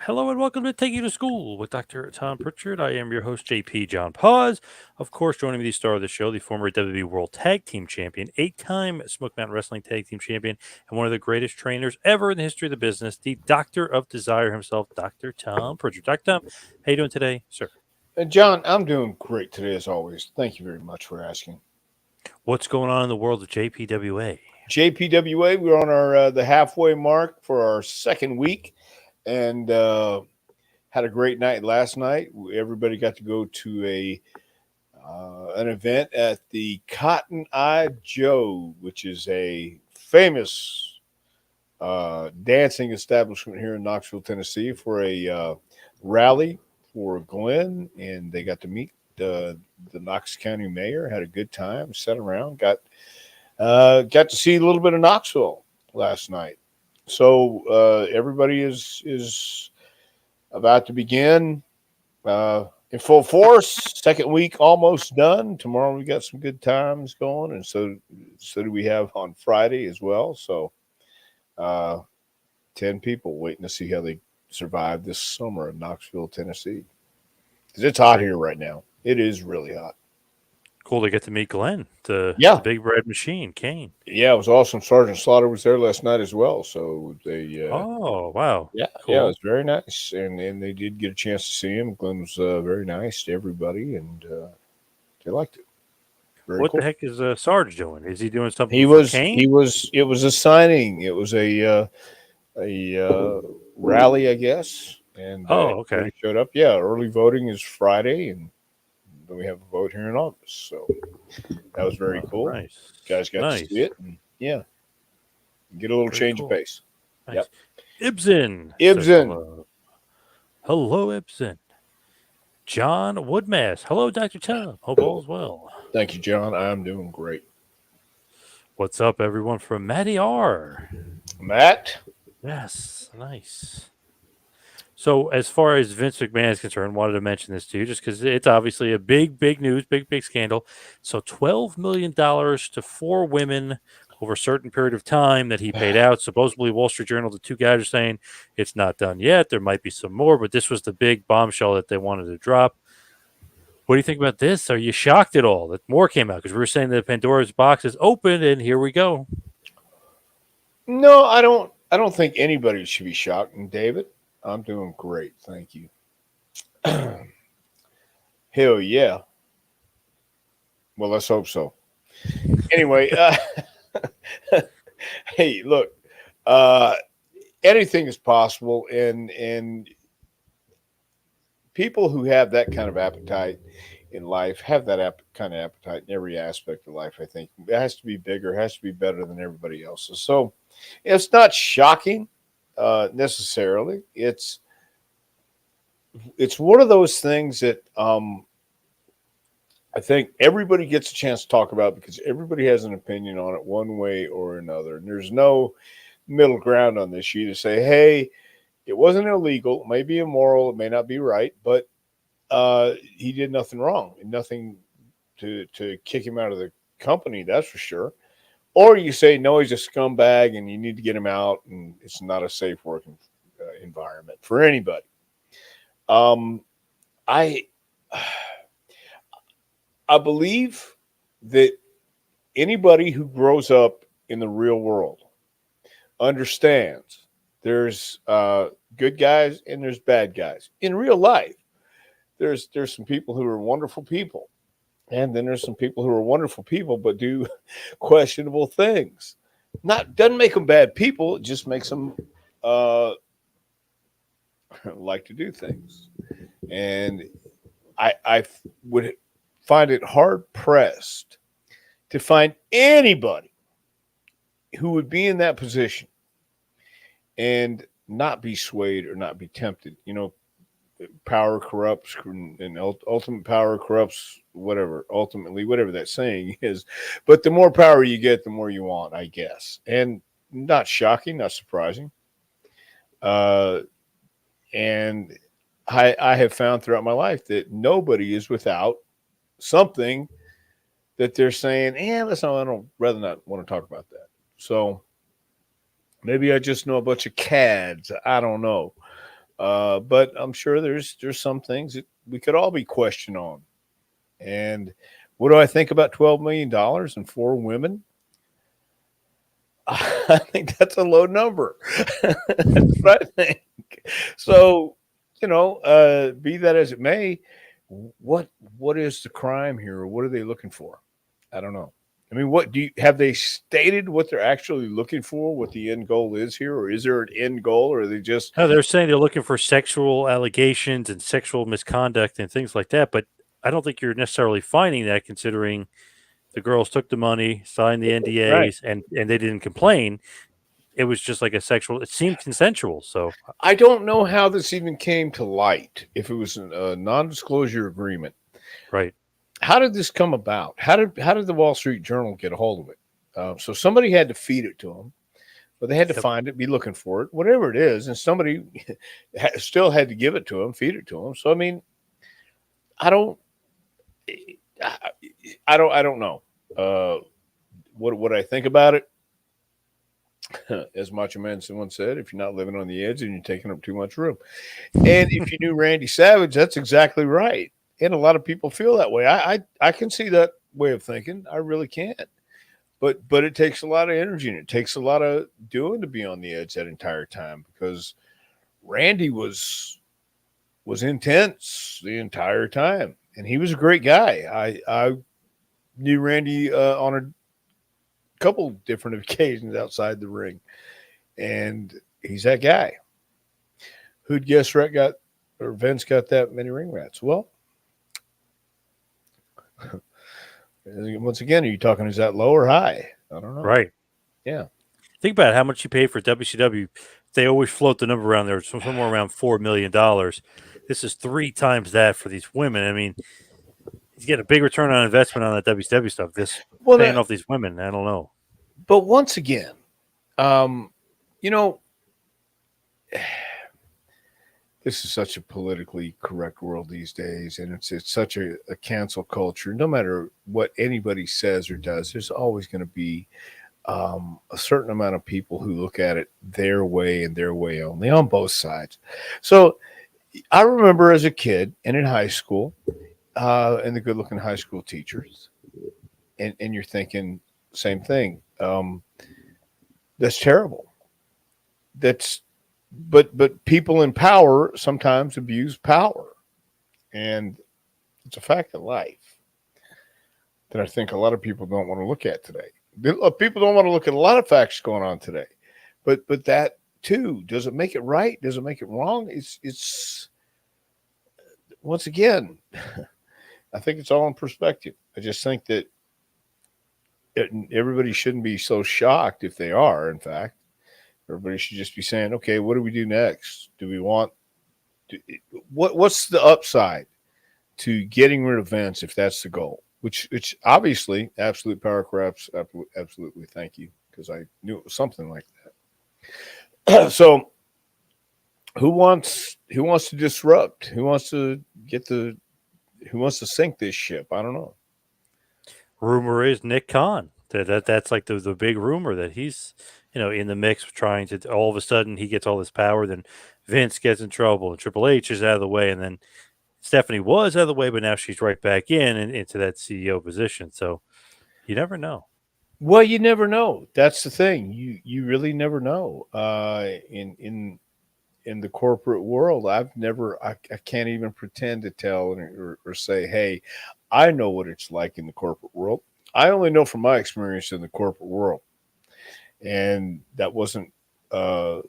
Hello and welcome to Take You to School with Dr. Tom Pritchard. I am your host, JP John Paz. Of course, joining me, the star of the show, the former WWE World Tag Team Champion, 8-time Smoke Mountain Wrestling Tag Team Champion, and one of the greatest trainers ever in the history of the business, the Doctor of Desire himself, Dr. Tom Pritchard. Dr. Tom, how you doing today, sir? John, I'm doing great today as always. Thank you very much for asking. What's going on in the world of JPWA? JPWA, we're on our the halfway mark for our second week, and had a great night last night. Everybody got to go to a an event at the Cotton Eye Joe, which is a famous dancing establishment here in Knoxville, Tennessee, for a rally for Glenn, and they got to meet the Knox County mayor. Had a good time, sat around, got to see a little bit of Knoxville last night. So everybody is about to begin in full force. Second week almost done. Tomorrow we got some good times going, and so do we have on Friday as well. So uh, 10 people waiting to see how they survive this summer in Knoxville, Tennessee. Because it's hot here right now. It is really hot. Cool to get to meet Glenn, the Yeah, big red machine, Kane. yeah, it was awesome. Sergeant Slaughter was there last night as well. So Oh, wow. yeah, it Cool. was very nice, and they did get a chance to see him. Glenn was very nice to everybody, and they liked it. Very What the cool. heck is Sarge doing? Is he doing something He for was Kane? he was it was a signing. It was a rally, I guess, and Oh, okay. everybody showed up. Yeah, early voting is Friday, and then we have a vote here in August. So that was very Oh, cool. nice. Guys got to see Nice. it, and yeah, get a little Very change of cool. pace. Yep. Nice. Ibsen says Ibsen, hello. Hello, Ibsen. John Woodmass. Hello, Dr. Tom. Hope all is well. thank you, John. I'm doing great. What's up, everyone from Matty R? Matt, Yes, nice. So, as far as Vince McMahon is concerned, wanted to mention this to you just because it's obviously a big news, big scandal. So, $12 million to four women over a certain period of time that he paid out. Supposedly, Wall Street Journal, the two guys are saying it's not done yet. There might be some more, but this was the big bombshell that they wanted to drop. What do you think about this? Are you shocked at all that more came out? Because we were saying that Pandora's box is open, and here we go. no, I don't. I don't think anybody should be shocked. And David, I'm doing great. Thank you. Hell yeah. Well, let's hope so. Anyway, hey, look, uh, anything is possible, and people who have that kind of appetite in life have that kind of appetite in every aspect of life. I think it has to be bigger, has to be better than everybody else's. So it's not shocking necessarily. It's one of those things that I think everybody gets a chance to talk about because everybody has an opinion on it one way or another, and there's no middle ground on this. You either say, "Hey, it wasn't illegal. It may be immoral. It may not be right, but he did nothing wrong and nothing to kick him out of the company. That's for sure." Or you say, "No, he's a scumbag, and you need to get him out, and it's not a safe working environment for anybody." Um, I I believe that anybody who grows up in the real world understands there's good guys and there's bad guys in real life. There's some people who are wonderful people, and then there's some people who are wonderful people but do questionable things. Not doesn't make them bad people; it just makes them uh, like to do things. And I would find it hard pressed to find anybody who would be in that position and not be swayed or not be tempted. You know, power corrupts, and ultimate power corrupts whatever. Ultimately, whatever that saying is, but the more power you get, the more you want, I guess. And not shocking, not surprising. Uh, and I have found throughout my life that nobody is without something that they're saying, let's not, I don't rather not want to talk about that. So maybe I just know a bunch of cads. I don't know. But I'm sure there's some things that we could all be questioned on. And what do I think about $12 million and four women? I think that's a low number. That's what I think. So, be that as it may, what what is the crime here, or what are they looking for? I don't know. I mean, what do you have they stated what they're actually looking for, what the end goal is here, or is there an end goal, or are they just No, they're saying they're looking for sexual allegations and sexual misconduct and things like that, but I don't think you're necessarily finding that considering the girls took the money, signed the right? NDAs, and they didn't complain. It was just like a sexual. It seemed consensual. So I don't know how this even came to light. If it was a non-disclosure agreement, right, how did this come about? How did the Wall Street Journal get a hold of it? So somebody had to feed it to them, but they had to yep. find it, be looking for it, whatever it is, and somebody still had to give it to them, feed it to them. So I mean, I don't, I, I don't know. What I think about it, as Macho Man once said, if you're not living on the edge, then you're taking up too much room. And if you knew Randy Savage, that's exactly right. And a lot of people feel that way. I can see that way of thinking. I really can. But it takes a lot of energy and it takes a lot of doing to be on the edge that entire time because Randy was intense the entire time, and he was a great guy. I knew Randy on a couple different occasions outside the ring, and he's that guy. Who'd guess Vince got that many ring rats? Well, once again, are you talking is that low or high? I don't know. Right. Yeah. Think about how much you pay for WCW. They always float the number around there, somewhere around $4 million. This is 3 times that for these women. I mean, you get a big return on investment on that WCW stuff. This Well, paying off these women, I don't know. but once again, um, you know, this is such a politically correct world these days, and it's such a cancel culture. No matter what anybody says or does, there's always going to be a certain amount of people who look at it their way and their way only on both sides. So I remember as a kid and in high school, and the good-looking high school teachers, and you're thinking same thing. That's terrible. That's but people in power sometimes abuse power, and it's a fact of life that I think a lot of people don't want to look at today. People don't want to look at a lot of facts going on today, but that too, does it make it right? Does it make it wrong? It's once again, I think it's all in perspective. I just think that everybody shouldn't be so shocked if they are. In fact, everybody should just be saying, "Okay, what do we do next? Do we want what's the upside to getting rid of Vince if that's the goal?" Which obviously, absolute power corrupts. Absolutely, thank you, because I knew it was something like that. So, who wants to disrupt? Who wants to who wants to sink this ship? I don't know. Rumor is Nick Khan. That's like the big rumor that he's in the mix trying to all of a sudden he gets all this power, then Vince gets in trouble and Triple H is out of the way, and then Stephanie was out of the way, but now she's right back in into that CEO position. So you never know. Well, you never know. That's the thing. You really never know. In the corporate world, I can't even pretend to tell or say, hey, I know what it's like in the corporate world. I only know from my experience in the corporate world, and that wasn't. I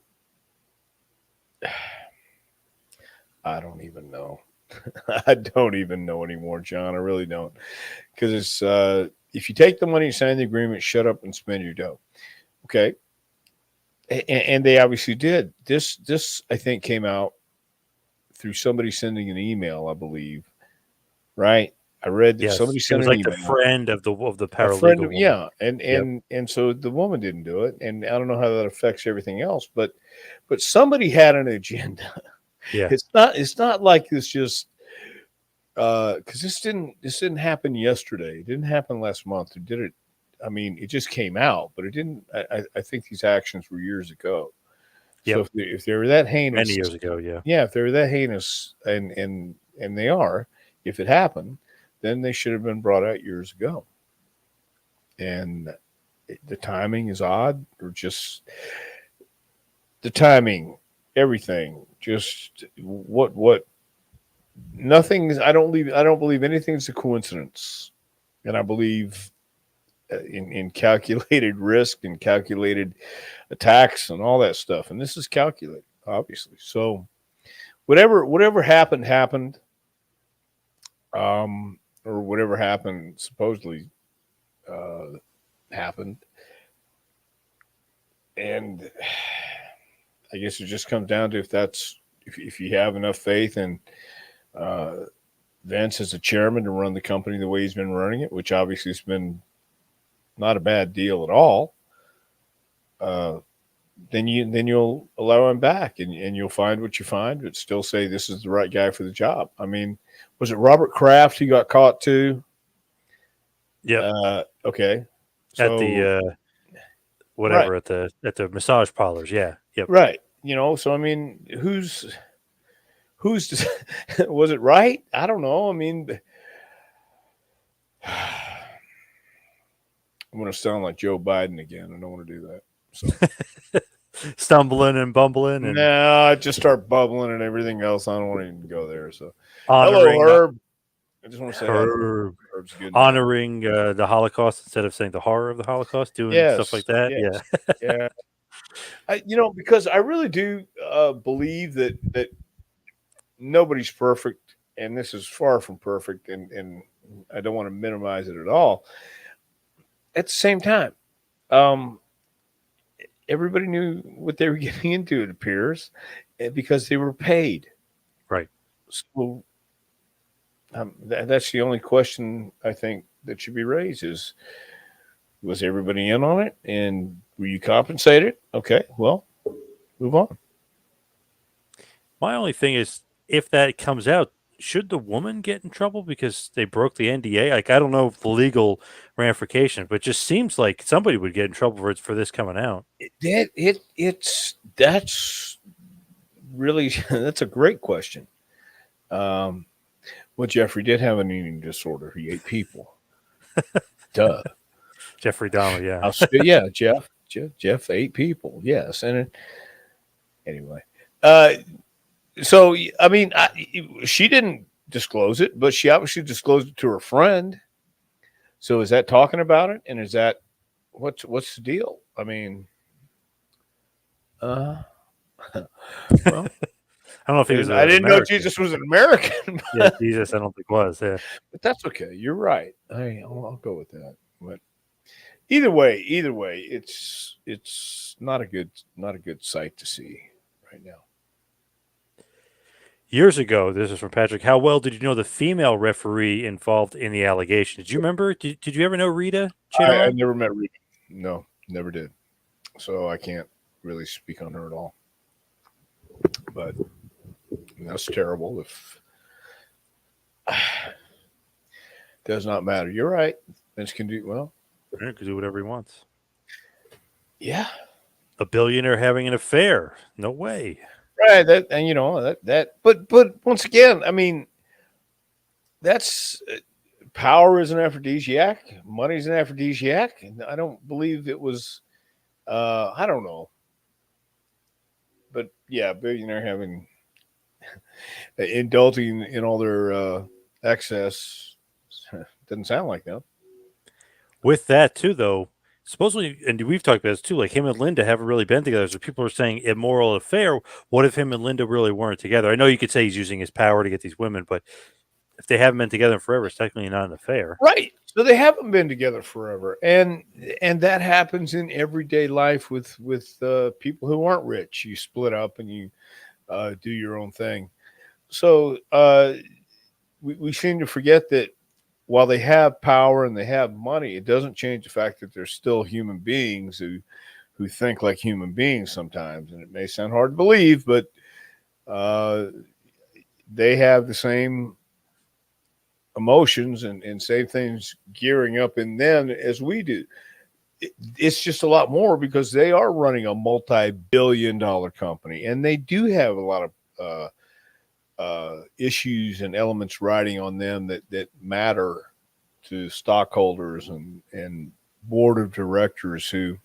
don't even know. I don't even know anymore, John. I really don't, because it's if you take the money, sign the agreement, shut up and spend your dough. Okay, and they obviously did. This I think came out through somebody sending an email, I believe. Right? I read that Yes, somebody it sent was an like the email. friend of the A friend paralegal of woman. yeah, and Yep. and and so the woman didn't do it, and I don't know how that affects everything else, but somebody had an agenda. Yeah. It's not like this just because this didn't happen yesterday. It didn't happen last month. It did it. I mean, it just came out, but it didn't. I think these actions were years ago. Yep. So if they were that Many heinous, years ago, yeah. yeah, if they were that heinous, and they are, if it happened, then they should have been brought out years ago. And the timing is odd, or just the timing, everything, just what nothing's. I don't believe anything's a coincidence, and I believe in calculated risk and calculated attacks and all that stuff. And this is calculated, obviously. So whatever happened, or whatever happened supposedly uh, happened, and I guess it just comes down to if you have enough faith in uh, Vince as a chairman to run the company the way he's been running it, which obviously has been not a bad deal at all. Uh, then you'll allow him back, and you'll find what you find, but still say this is the right guy for the job. I mean, was it Robert Kraft who got caught too? Yep. Okay, At so the right, whatever at the massage parlors. Yeah. Yep. right. So I mean, who's was it right? I don't know. I mean, I'm going to sound like Joe Biden again. I don't want to do that. So Stumbling and bumbling and no, I just start bubbling and everything else. I don't want to even go there. So hello, honoring Herb. I just want to say hi. her, Herb's a good man. honoring the Holocaust instead of saying the horror of the Holocaust, doing stuff Yes, like that. yes, Yeah. yeah. Because I really do believe that nobody's perfect, and this is far from perfect, and I don't want to minimize it at all. At the same time, um, everybody knew what they were getting into. It appears, because they were paid. Right. So that's the only question I think that should be raised: is was everybody in on it, and were you compensated? Okay, well, move on. My only thing is, if that comes out, should the woman get in trouble because they broke the NDA? Like, I don't know the legal ramifications, but it just seems like somebody would get in trouble for this coming out. That's really that's a great question. Um, well, Jeffrey did have an eating disorder. He ate people. Duh. Jeffrey Dahmer, yeah. Yeah, Jeff ate people. Yes, anyway. So I mean, she didn't disclose it, but she obviously disclosed it to her friend. So is that talking about it? And is that what's the deal? I mean, uh, well, I don't know if he was I an didn't know American. Jesus was an American, Yeah, Jesus, I don't think was. Yeah. but that's okay. You're right. I'll go with that. But either way, it's not a good sight to see right now. Years ago, this is from Patrick. How well did you know the female referee involved in the allegation? Did you remember? Did you ever know Rita I Charon? never met Rita. No, never did. So I can't really speak on her at all. But that's terrible. If does not matter. You're right. Vince can do well. Yeah, he could do whatever he wants. Yeah. A billionaire having an affair? No way. Right. That and that. But once again, I mean, that's power is an aphrodisiac. Money is an aphrodisiac, and I don't believe it was. I don't know, but yeah, billionaire having indulging in all their excess doesn't sound like that. With that too, though, supposedly, and we've talked about this too. Like him and Linda haven't really been together. So people are saying immoral affair. What if him and Linda really weren't together? I know you could say he's using his power to get these women, but if they haven't been together forever, it's technically not an affair. Right. So they haven't been together forever, and that happens in everyday life with people who aren't rich. You split up and you do your own thing. So we seem to forget that while they have power and they have money, it doesn't change the fact that they're still human beings who think like human beings sometimes. And it may sound hard to believe, but uh, they have the same emotions and same things gearing up in them as we do. it's just a lot more because they are running a multi-billion-dollar company, and they do have a lot of issues and elements riding on them that matter to stockholders and board of directors who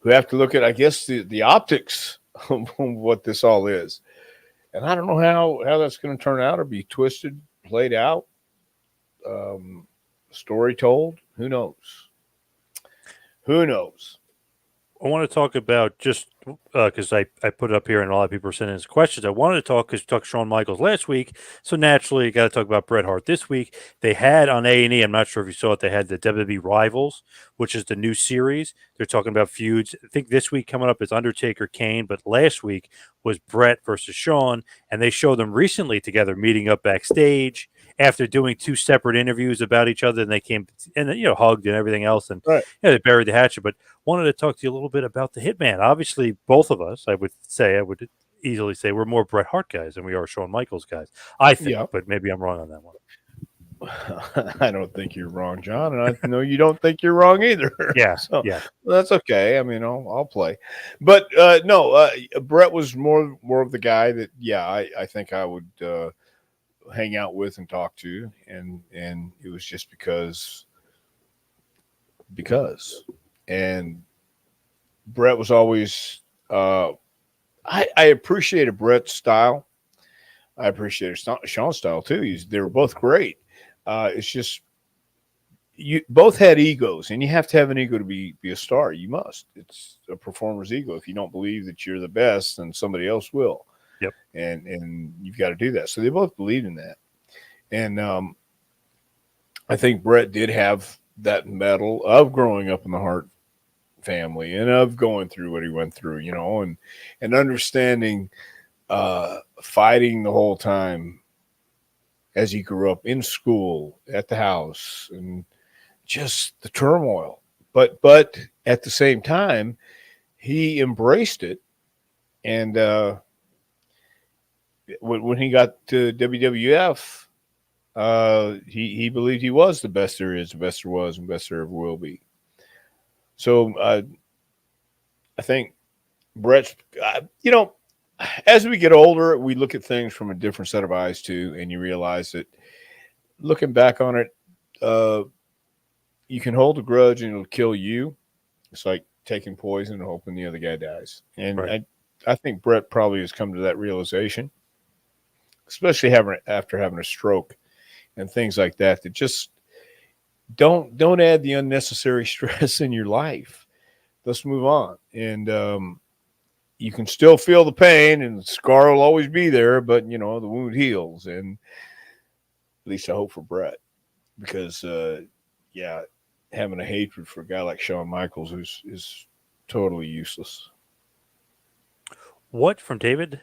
have to look at, I guess, the optics of what this all is. And I don't know how that's going to turn out or be twisted, played out, um, story told. Who knows? Who knows? I want to talk about just because I put it up here and a lot of people are sending us questions. I wanted to talk because we talked Shawn Michaels last week, so naturally got to talk about Bret Hart this week. They had on A&E, I'm not sure if you saw it, they had the WWE Rivals, which is the new series. They're talking about feuds. I think this week coming up is Undertaker Kane, but last week was Bret versus Shawn, and they showed them recently together meeting up backstage after doing two separate interviews about each other, and they came and hugged and everything else, and Right. they buried the hatchet, but wanted to talk to you a little bit about the Hitman. Obviously, both of us, I would easily say, we're more Bret Hart guys than we are Shawn Michaels guys. I think, Yeah. but maybe I'm wrong on that one. I don't think you're wrong, John, and I know you don't think you're wrong either. Yeah, So yeah. that's okay. I mean, I'll play, but no, Brett was more of the guy that I think I would hang out with and talk to, and it was just because, and Brett was always I appreciated Brett's style. I appreciated Sean's style too. They were both great. It's just you both had egos, and you have to have an ego to be a star. You must. It's a performer's ego. If you don't believe that you're the best, then somebody else will. Yep. And you've got to do that. So they both believed in that, and I think Brett did have that medal of growing up in the Hart family and of going through what he went through, and understanding fighting the whole time as he grew up in school, at the house, and just the turmoil. But at the same time, he embraced it. And when he got to WWF, he believed he was the best there is, the best there was, and best there ever will be. So I think Brett's, as we get older, we look at things from a different set of eyes too, and you realize that looking back on it, you can hold a grudge and it'll kill you. It's like taking poison and hoping the other guy dies. And Right. I think Brett probably has come to that realization, especially after having a stroke and things like that. That just don't add the unnecessary stress in your life. Let's move on. And you can still feel the pain, and the scar will always be there, but the wound heals. And at least I hope for Brett, because having a hatred for a guy like Shawn Michaels is totally useless. What from David?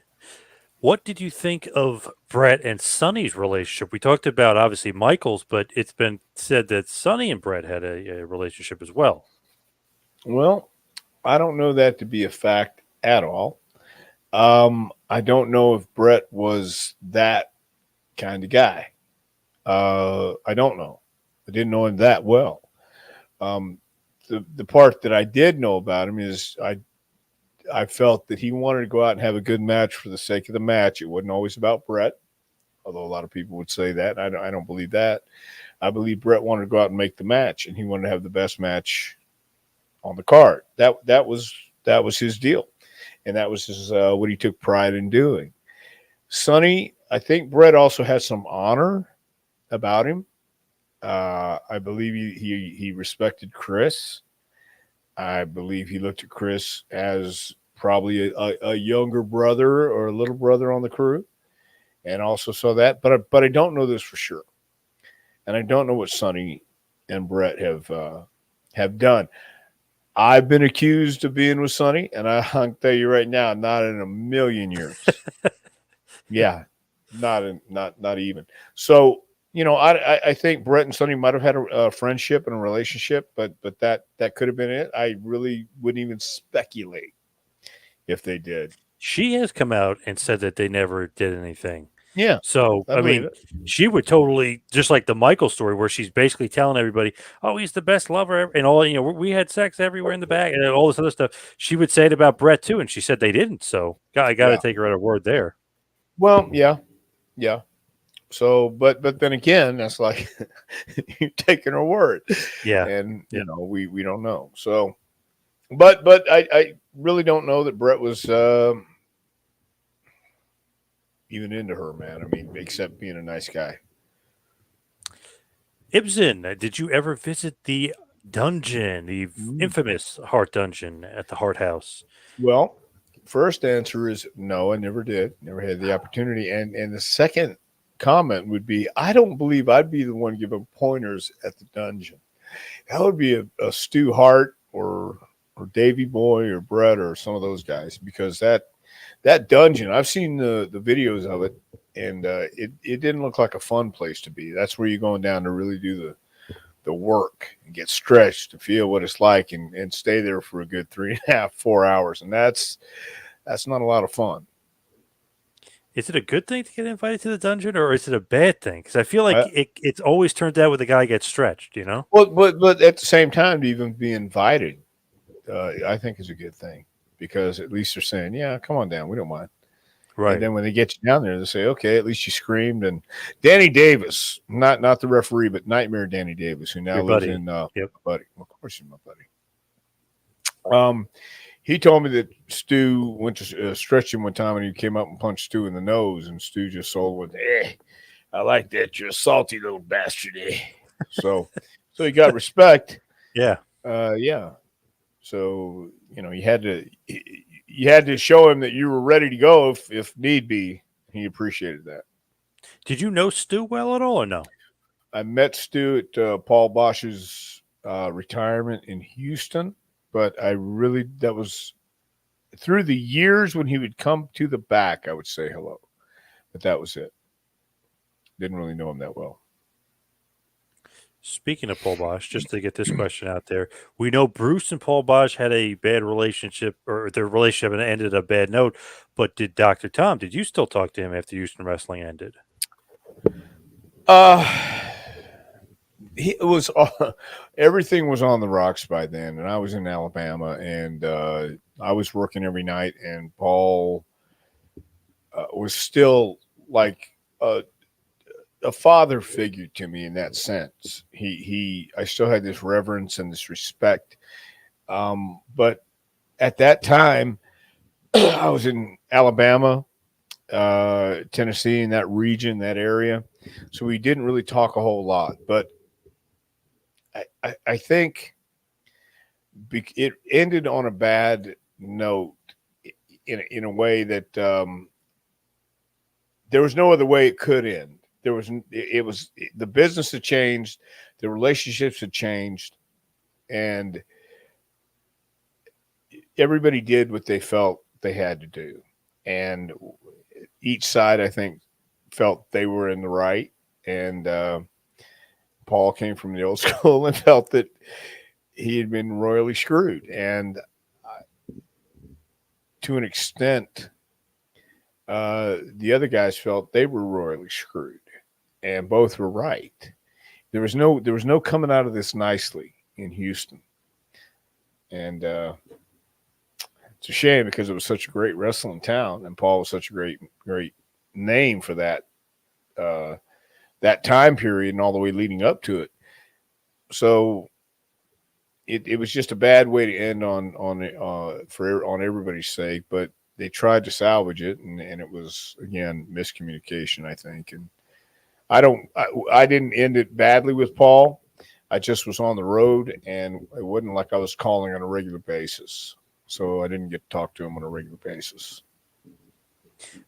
What did you think of Bret and Sonny's relationship? We talked about obviously Michaels, but it's been said that Sonny and Bret had a relationship as well. Well, I don't know that to be a fact at all. I don't know if Brett was that kind of guy. I don't know. I didn't know him that well. Um, the part that I did know about him is I felt that he wanted to go out and have a good match for the sake of the match. It wasn't always about Brett, although a lot of people would say that. I don't believe that. I believe Brett wanted to go out and make the match, and he wanted to have the best match on the card. That was his deal, and that was his what he took pride in doing. Sonny, I think Brett also had some honor about him. I believe he respected Chris. I believe he looked at Chris as probably a younger brother or a little brother on the crew, and also saw that. But I don't know this for sure, and I don't know what Sonny and Brett have done. I've been accused of being with Sonny, and I can tell you right now, not in a million years. Yeah, not even. So I think Brett and Sonny might have had a friendship and a relationship, but that could have been it. I really wouldn't even speculate if they did. She has come out and said that they never did anything. Yeah, So, I I believe mean, it. she would totally just like the Michael story where she's basically telling everybody, "Oh, he's the best lover ever," and all we had sex everywhere in the bag and all this other stuff. She would say it about Brett too, and she said they didn't. So, I got to Yeah. take her at her word there. Well, yeah, yeah. So, but then again, that's like you're taking her word, Yeah, and yeah. we don't know. So, but I really don't know that Brett was even into her, man. I mean, except being a nice guy. Ibsen, did you ever visit the dungeon, the Mm. infamous Hart dungeon at the Hart House? Well, first answer is no, I never did. Never had the opportunity. And the second comment would be, I don't believe I'd be the one giving pointers at the dungeon. That would be a Stu Hart or Davy Boy or Brett or some of those guys because that dungeon, I've seen the videos of it, and it didn't look like a fun place to be. That's where you're going down to really do the work and get stretched to feel what it's like and stay there for a good 3.5, 4 hours. And that's not a lot of fun. Is it a good thing to get invited to the dungeon, or is it a bad thing? Because I feel like I, it's always turns out when the guy gets stretched. You know, but at the same time, to even be invited, I think is a good thing because at least they're saying, yeah, come on down. We don't mind. And right? then when they get you down there, they say, okay, at least you screamed. And Danny Davis, not the referee, but Nightmare Danny Davis, who now Your lives buddy. in Yep. my buddy. Of course, he's my buddy. He told me that Stu went to stretch him one time and he came up and punched Stu in the nose, and Stu just sold with, I like that. You're a salty little bastard. So, so he got respect. Yeah. Yeah. So you had to show him that you were ready to go if need be. He appreciated that. Did you know Stu well at all, or no? I met Stu at Paul Bosch's retirement in Houston, but that was through the years when he would come to the back. I would say hello, but that was it. Didn't really know him that well. Speaking of Paul Bosch, just to get this question out there, we know Bruce and Paul Bosch had a bad relationship, or their relationship and ended a bad note. But did Doctor Tom? Did you still talk to him after Houston Wrestling ended? Uh, it was everything was on the rocks by then, and I was in Alabama, and I was working every night, and Paul was still like a father figure to me in that sense. I still had this reverence and this respect. But at that time, I was in Alabama, Tennessee, in that region, that area. So we didn't really talk a whole lot. But I think it ended on a bad note in a way that there was no other way it could end. The business had changed, the relationships had changed, and everybody did what they felt they had to do. And each side, I think, felt they were in the right. And Paul came from the old school and felt that he had been royally screwed. And to an extent, the other guys felt they were royally screwed, and both were right. There was no coming out of this nicely in Houston, and it's a shame because it was such a great wrestling town, and Paul was such a great name for uh, that time period and all the way leading up to it. So it was just a bad way to end on everybody's sake, but they tried to salvage it, and it was again miscommunication, I think. And I didn't end it badly with Paul. I just was on the road, and it wasn't like I was calling on a regular basis, so I didn't get to talk to him on a regular basis.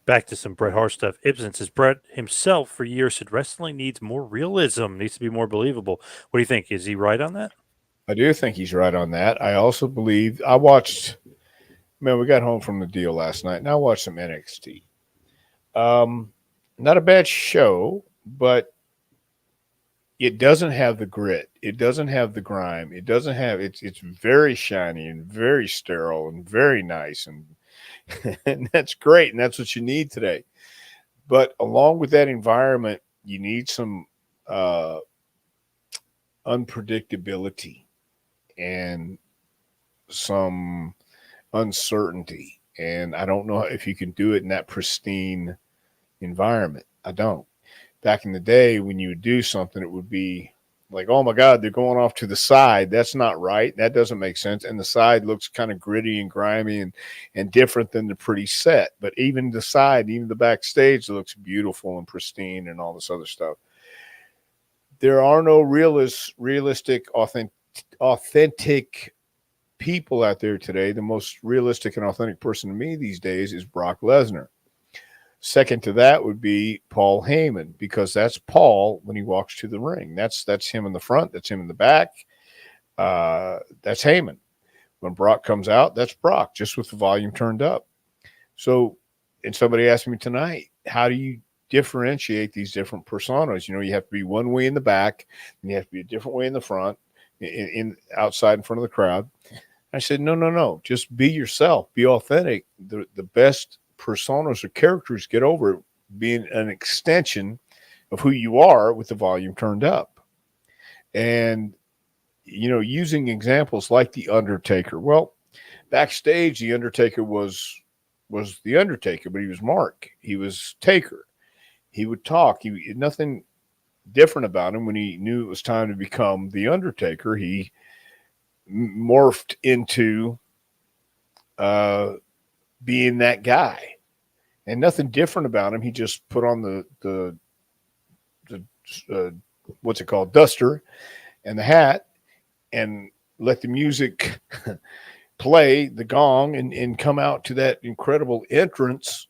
Back to some Bret Hart stuff. Ibsen says Bret himself for years said wrestling needs more realism, needs to be more believable. What do you think? Is he right on that? I do think he's right on that. I also believe I watched. Man, we got home from the deal last night, and I watched some NXT. Not a bad show, but it doesn't have the grit. It doesn't have the grime. It doesn't have it's very shiny and very sterile and very nice and and that's great and that's what you need today. But along with that environment, you need some uh, unpredictability and some uncertainty. And I don't know if you can do it in that pristine environment. I don't. Back in the day, when you would do something, it would be like, oh my God, they're going off to the side. That's not right. That doesn't make sense. And the side looks kind of gritty and grimy and different than the pretty set. But even the side, even the backstage looks beautiful and pristine and all this other stuff. There are no realistic, authentic people out there today. The most realistic and authentic person to me these days is Brock Lesnar. Second to that would be Paul Heyman, because that's Paul when he walks to the ring. That's him in the front. That's him in the back. That's Heyman. When Brock comes out, that's Brock, just with the volume turned up. So, and somebody asked me tonight, how do you differentiate these different personas? You know, you have to be one way in the back, and you have to be a different way in the front, in outside in front of the crowd. I said, no. Just be yourself. Be authentic. The best personas or characters get over being an extension of who you are with the volume turned up. And, you know, using examples like The Undertaker. Well, backstage, The Undertaker was The Undertaker, but he was Mark. He was Taker. He would talk. He nothing different about him. When he knew it was time to become The Undertaker, he morphed into being that guy, and nothing different about him. He just put on the what's it called, duster, and the hat, and let the music play, the gong, and come out to that incredible entrance,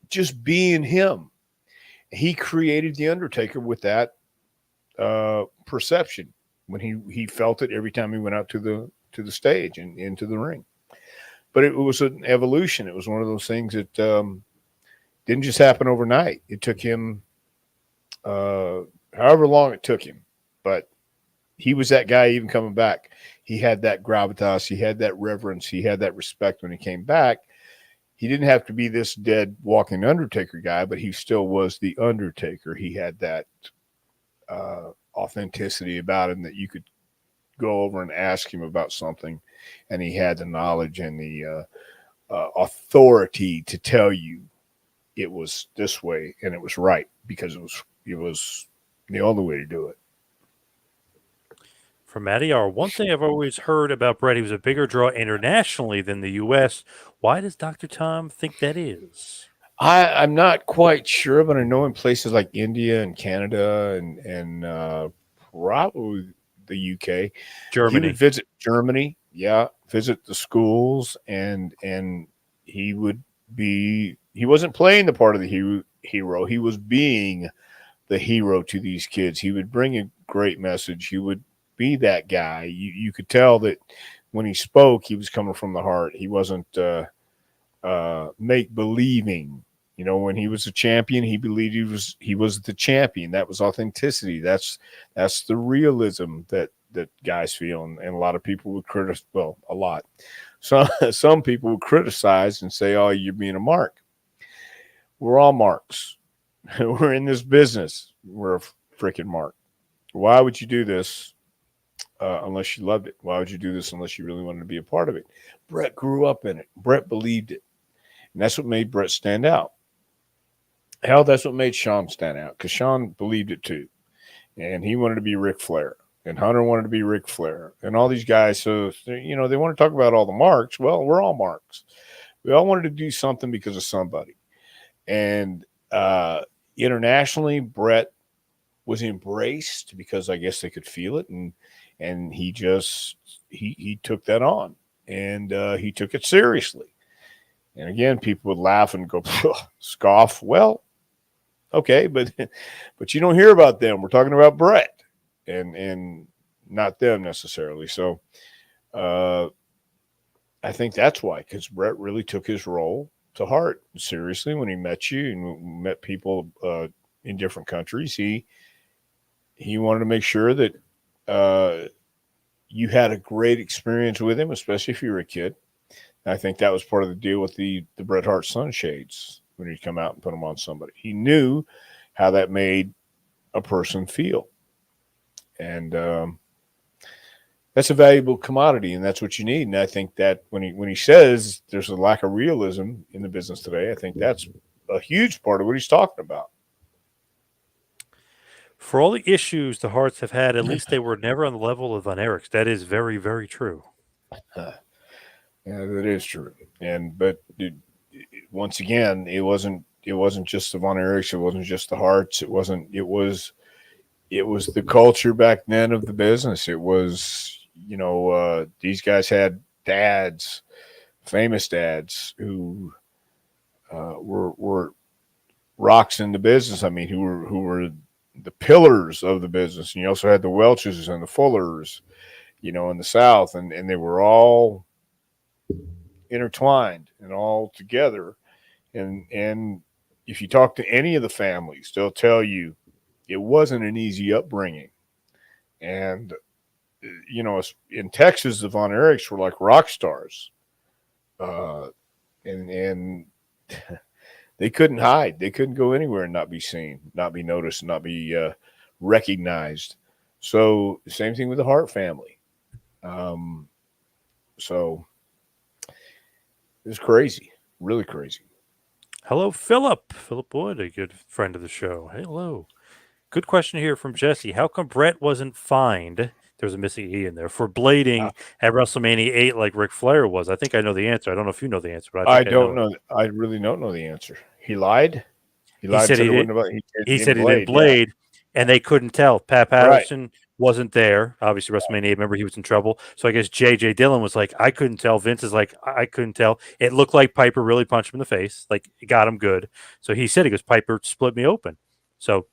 just being him. He created The Undertaker with that perception when he felt it every time he went out to the stage and into the ring. But it was an evolution. It was one of those things that didn't just happen overnight. It took him however long it took him, but he was that guy even coming back. He had that gravitas, he had that reverence, he had that respect when he came back. He didn't have to be this dead walking Undertaker guy, but he still was the Undertaker. He had that authenticity about him that you could go over and ask him about something, and he had the knowledge and the authority to tell you it was this way and it was right, because it was the only way to do it. From Matty R, one thing I've always heard about Bret, he was a bigger draw internationally than the U.S. Why does Dr. Tom think that is? I'm not quite sure, but I know in places like India and Canada and probably the UK, he Germany. would visit Germany, yeah, visit the schools, and he would be, he wasn't playing the part of the hero. He was being the hero to these kids. He would bring a great message. He would be that guy. You could tell that when he spoke, he was coming from the heart. He wasn't make believing. You know, when he was a champion, he believed he was the champion. That was authenticity. That's the realism that guys feel, and a lot of people would criticize. Well, a lot. Some people would criticize and say, "Oh, you're being a mark." We're all marks. We're in this business. We're a freaking mark. Why would you do this unless you loved it? Why would you do this unless you really wanted to be a part of it? Bret grew up in it. Bret believed it. And that's what made Bret stand out. Hell, that's what made Shawn stand out, because Shawn believed it too. And he wanted to be Ric Flair. And Hunter wanted to be Ric Flair. And all these guys, so, you know, they want to talk about all the marks. Well, we're all marks. We all wanted to do something because of somebody. And internationally, Bret was embraced because I guess they could feel it. And he just, he took that on. And he took it seriously. And again, people would laugh and go, scoff. Well, okay, but you don't hear about them. We're talking about Bret and not them necessarily. So I think that's why, because Bret really took his role to heart seriously when he met you and met people in different countries. He wanted to make sure that you had a great experience with him, especially if you were a kid. I think that was part of the deal with the Bret Hart sunshades. when he'd come out and put them on somebody. He knew how that made a person feel, and that's a valuable commodity, and that's what you need. And I think that when he says there's a lack of realism in the business today, I think that's a huge part of what he's talking about. For all the issues the Hearts have had, at least they were never on the level of Von Erichs. That is very, very true. Yeah, that is true. And but once again, it wasn't just the Von Erichs, it wasn't just the Hearts, it was the culture back then of the business. It was these guys had dads, famous dads who were rocks in the business. I mean, who were the pillars of the business. And you also had the Welches and the Fullers, in the South, and they were all intertwined and all together. And if you talk to any of the families, they'll tell you it wasn't an easy upbringing. And in Texas, the Von Erichs were like rock stars, and they couldn't hide. They couldn't go anywhere and not be seen, not be noticed, not be recognized. So same thing with the Hart family. So it's crazy, really crazy. Hello, Philip. Philip Wood, a good friend of the show. Hello. Good question here from Jesse. How come Bret wasn't fined? There's a missing E in there for blading at WrestleMania 8 like Ric Flair was. I think I know the answer. I don't know if you know the answer, but I I think I know don't it. know. I really don't know the answer. He lied. He He lied. said Said he it did. wasn't about. He Didn't said he didn't blade. Yeah. blade, and they couldn't tell. Pat Right. Patterson wasn't there. Obviously, WrestleMania 8, remember he was in trouble. So I guess J.J. Dillon was like, I couldn't tell. Vince is like, I couldn't tell. It looked like Piper really punched him in the face. Like, it got him good. So he said, he goes, Piper split me open. So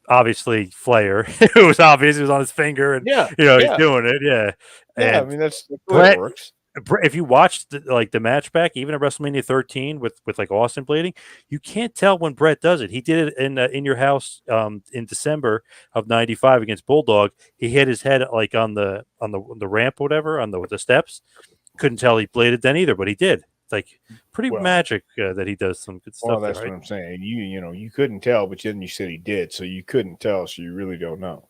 obviously, Flair, it was obvious. It was on his finger, and, Yeah. he's Yeah. doing it. Yeah. Yeah. I And mean, that's the way it Bret, works. if you watched the match back, even at WrestleMania 13 with like Austin bleeding, you can't tell when Bret does it. He did it in your house in December of '95 against Bulldog. He hit his head like on the ramp or whatever on the steps. Couldn't tell he bladed then either, but he did. It's like pretty Well, magic that he does some good well, stuff there, that's what right? I'm saying. You couldn't tell, but then you said he did, so you couldn't tell, so you really don't know.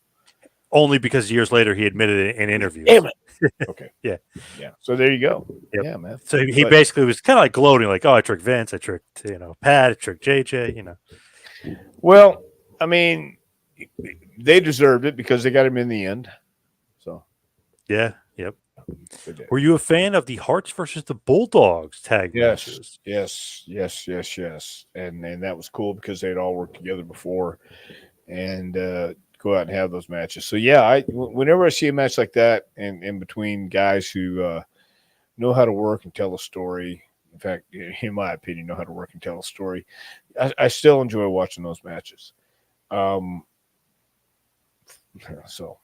Only because years later he admitted it in Damn interviews. it. Okay. Yeah. Yeah. So there you go. Yep. Yeah, man. So he But basically was kind of like gloating, like, "Oh, I tricked Vince, I tricked Pat, I tricked JJ." well, I mean, they deserved it because they got him in the end. So Yeah. Yep. they did. Were you a fan of the Hearts versus the Bulldogs tag Yes, matches? yes, and that was cool because they'd all worked together before, and go out and have those matches. So yeah, whenever I see a match like that, and in between guys who know how to work and tell a story. In fact, in my opinion, know how to work and tell a story. I still enjoy watching those matches. Um, so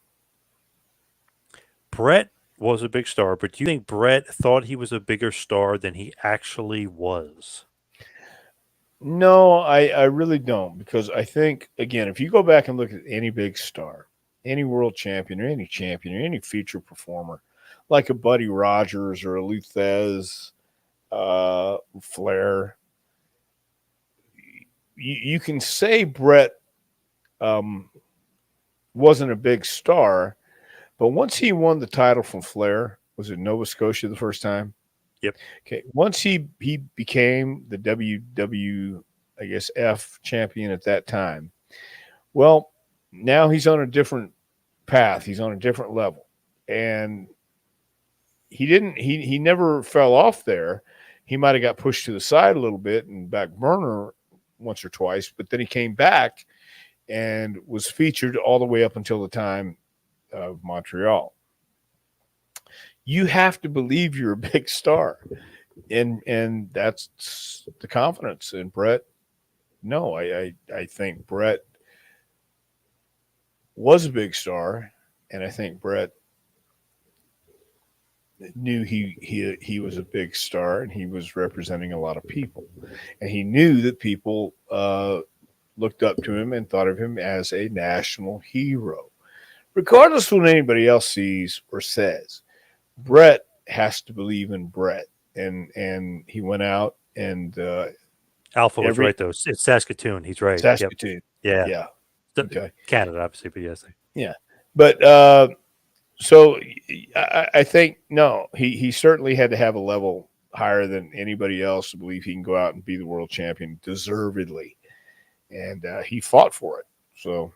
Bret was a big star, but do you think Bret thought he was a bigger star than he actually was? no, I really don't, because I think, again, if you go back and look at any big star, any world champion or any feature performer, like a Buddy Rogers or a Luthez, Flair, you can say Bret um, wasn't a big star, but once he won the title from Flair, was it Nova Scotia the first time? Yep. Okay. Once he became the WW, I guess, F champion at that time. Well, now he's on a different path. He's on a different level, and he didn't. He never fell off there. He might have got pushed to the side a little bit and back burner once or twice, but then he came back and was featured all the way up until the time of Montreal. You have to believe you're a big star, and that's the confidence in Bret. No, I think Bret was a big star, and I think Bret knew he was a big star, and he was representing a lot of people, and he knew that people looked up to him and thought of him as a national hero, regardless of what anybody else sees or says. Bret has to believe in Bret, and he went out and Alpha was Every right though. It's Saskatoon. He's right. Yep. Saskatoon. Yeah. Yeah. Okay. Canada, obviously, but yes. Yeah. But so I think no, he certainly had to have a level higher than anybody else to believe he can go out and be the world champion deservedly, and he fought for it. So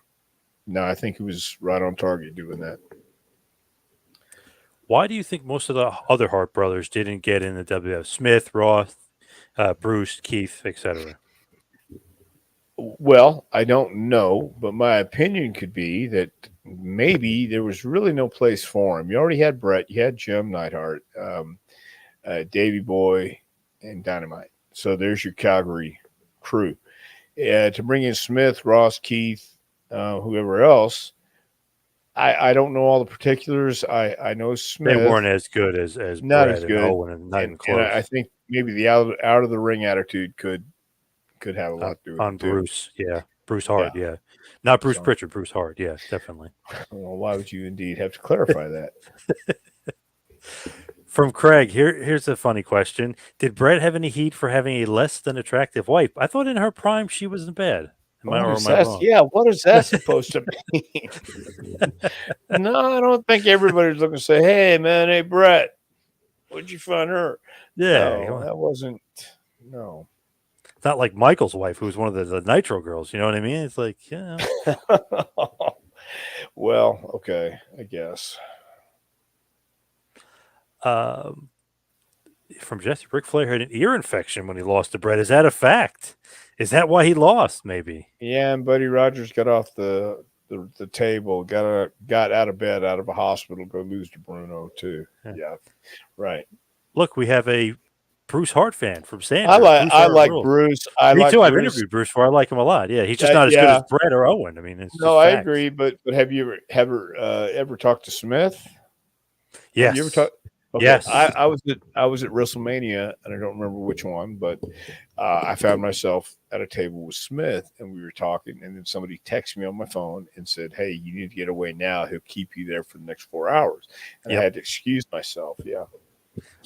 no, I think he was right on target doing that. Why do you think most of the other Hart brothers didn't get in the WWF? Smith, Roth, Bruce, Keith, etc. Well, I don't know, but my opinion could be that maybe there was really no place for him. You already had Bret, you had Jim Neidhart, Davy Boy, and Dynamite. So there's your Calgary crew. To bring in Smith, Ross, Keith, whoever else, I don't know all the particulars. I know They weren't Smith, as good as not Brett as and good, Owen, and not even and close I think maybe the out of the ring attitude could have a on, lot to do with on it too. Bruce. Yeah, Bruce Yeah. Hart. Yeah, not Bruce So, Pritchard. Bruce Hart. Yeah, definitely. well, why would you indeed have to clarify that? From Craig, here's a funny question: did Brett have any heat for having a less than attractive wife? I thought in her prime she wasn't bad. What is Am I that? wrong? Yeah, what is that supposed to mean? No, I don't think everybody's looking to say, "Hey, man, hey, Brett, what'd you find her?" Yeah, No, that wasn't. No. it's not like Michael's wife, who was one of the Nitro girls. You know what I mean? It's like, yeah. Well, okay, I guess. Um, from Jesse, Ric Flair had an ear infection when he lost to Brett. Is that a fact? Is that why he lost? Maybe. Yeah, and Buddy Rogers got off the table, got out of bed, out of a hospital, go lose to Bruno too. Yeah. Yeah, right. Look, we have a Bruce Hart fan from Sandra. Bruce I Hart like rules. Bruce. I Me like too. I've Bruce. interviewed Bruce before. I like him a lot. Yeah, he's just not as good as Yeah, Brett or Owen. I mean, it's no, just I facts. agree. But have you ever talked to Smith? Yes. Have you ever talked? Okay, Yes. I was at WrestleMania, and I don't remember which one, but I found myself at a table with Smith, and we were talking, and then somebody texted me on my phone and said, "Hey, you need to get away now. He'll keep you there for the next 4 hours," and I had to excuse myself. Yeah,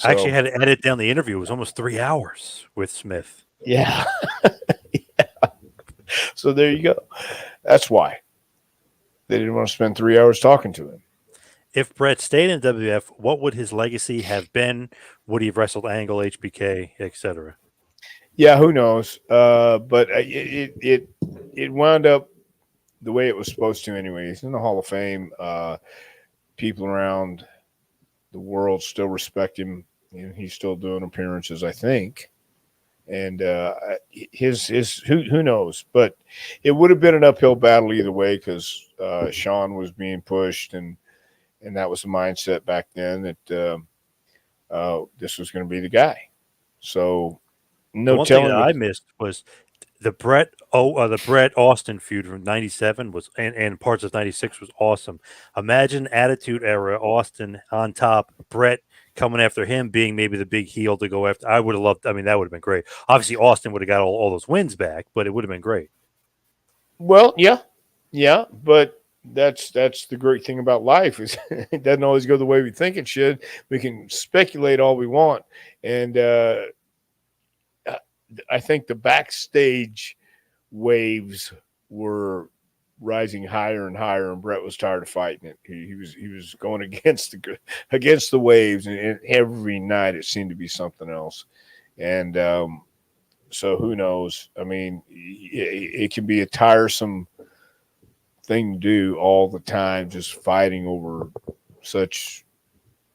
I actually so had to edit down the interview. It was almost 3 hours with Smith. yeah, yeah. So there you go. That's why they didn't want to spend 3 hours talking to him. If Brett stayed in WWF, what would his legacy have been? Would he have wrestled Angle, HBK, etc.? Yeah, who knows? But it wound up the way it was supposed to anyway. He's in the Hall of Fame. People around the world still respect him. You know, he's still doing appearances, I think. And his who knows? But it would have been an uphill battle either way because Sean was being pushed, and that was the mindset back then that this was going to be the guy. So The no one thing telling that what. I missed was the Brett Austin feud from '97 was, and parts of '96 was awesome. Imagine Attitude Era Austin on top, Brett coming after him, being maybe the big heel to go after. I would have loved. I mean, that would have been great. Obviously, Austin would have got all those wins back, but it would have been great. Well, yeah, but that's the great thing about life is it doesn't always go the way we think it should. We can speculate all we want, and I think the backstage waves were rising higher and higher, and Brett was tired of fighting it. He was going against the waves, and every night it seemed to be something else. And so who knows? I mean, it can be a tiresome thing to do all the time, just fighting over such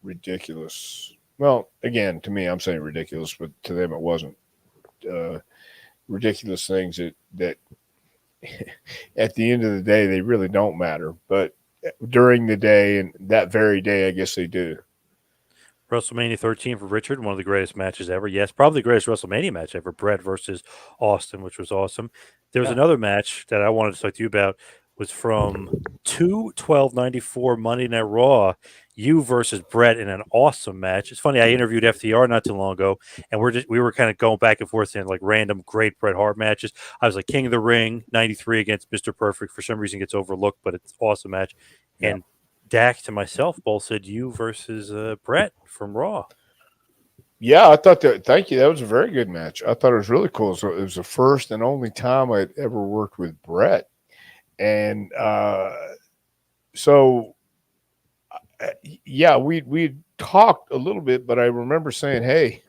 ridiculous. Well, again, to me, I'm saying ridiculous, but to them, it wasn't. Ridiculous things that at the end of the day they really don't matter, but during the day and that very day, I guess they do. WrestleMania 13 for Richard, one of the greatest matches ever. Yes, probably the greatest WrestleMania match ever. Brett versus Austin, which was awesome. There was another match that I wanted to talk to you about. Was from 2/12/94 Monday Night Raw. You versus Brett in an awesome match. It's funny. I interviewed FTR not too long ago, and we were kind of going back and forth in like random great Bret Hart matches. I was like King of the Ring '93 against Mr. Perfect. For some reason, gets overlooked, but it's an awesome match. Yeah. And Dak to myself both said you versus Brett from Raw. Yeah, I thought that. Thank you. That was a very good match. I thought it was really cool. So it was the first and only time I'd ever worked with Bret, and so yeah, we talked a little bit, but I remember saying, "Hey,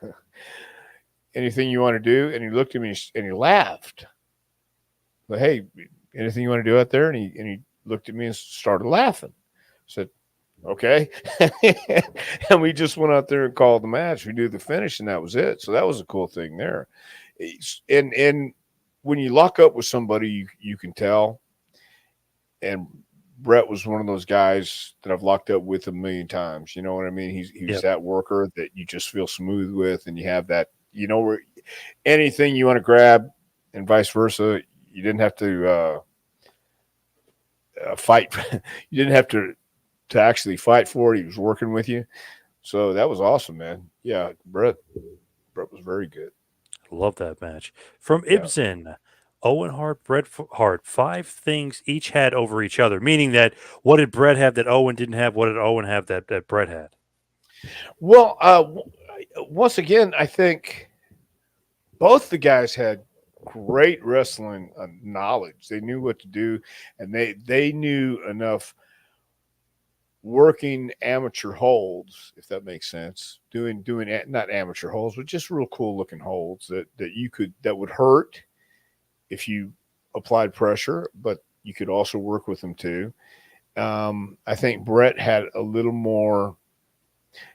anything you want to do?" And he looked at me and he laughed. Like, "Hey, anything you want to do out there?" And he looked at me and started laughing. I said, "Okay," and we just went out there and called the match. We did the finish, and that was it. So that was a cool thing there. And when you lock up with somebody, you can tell. And Brett was one of those guys that I've locked up with a million times. You know what I mean? He's Yep. that worker that you just feel smooth with, and you have that. Where anything you want to grab, and vice versa. You didn't have to fight. You didn't have to actually fight for it. He was working with you, so that was awesome, man. Yeah, Brett was very good. Love that match. From Yeah. Ibsen, Owen Hart, Hart, five things each had over each other, meaning that what did Bret have that Owen didn't have? What did Owen have that Bret had? Well, once again, I think both the guys had great wrestling knowledge. They knew what to do, and they knew enough working amateur holds, if that makes sense. Doing not amateur holds, but just real cool looking holds that would hurt if you applied pressure, but you could also work with them too. I think Brett had a little more.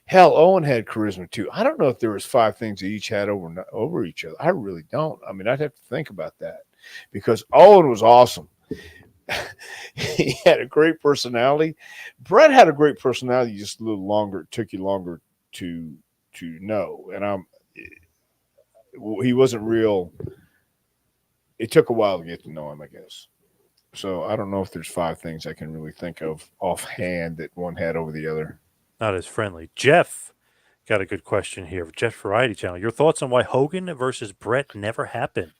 Hell, Owen had charisma too. I don't know if there was five things they each had over each other. I really don't. I mean, I'd have to think about that because Owen was awesome. He had a great personality. Brett had a great personality, just a little longer. It took you longer to know. And he wasn't real. It took a while to get to know him, I guess. So I don't know if there's five things I can really think of offhand that one had over the other. Not as friendly. Jeff got a good question here. Jeff Variety Channel. Your thoughts on why Hogan versus Bret never happened?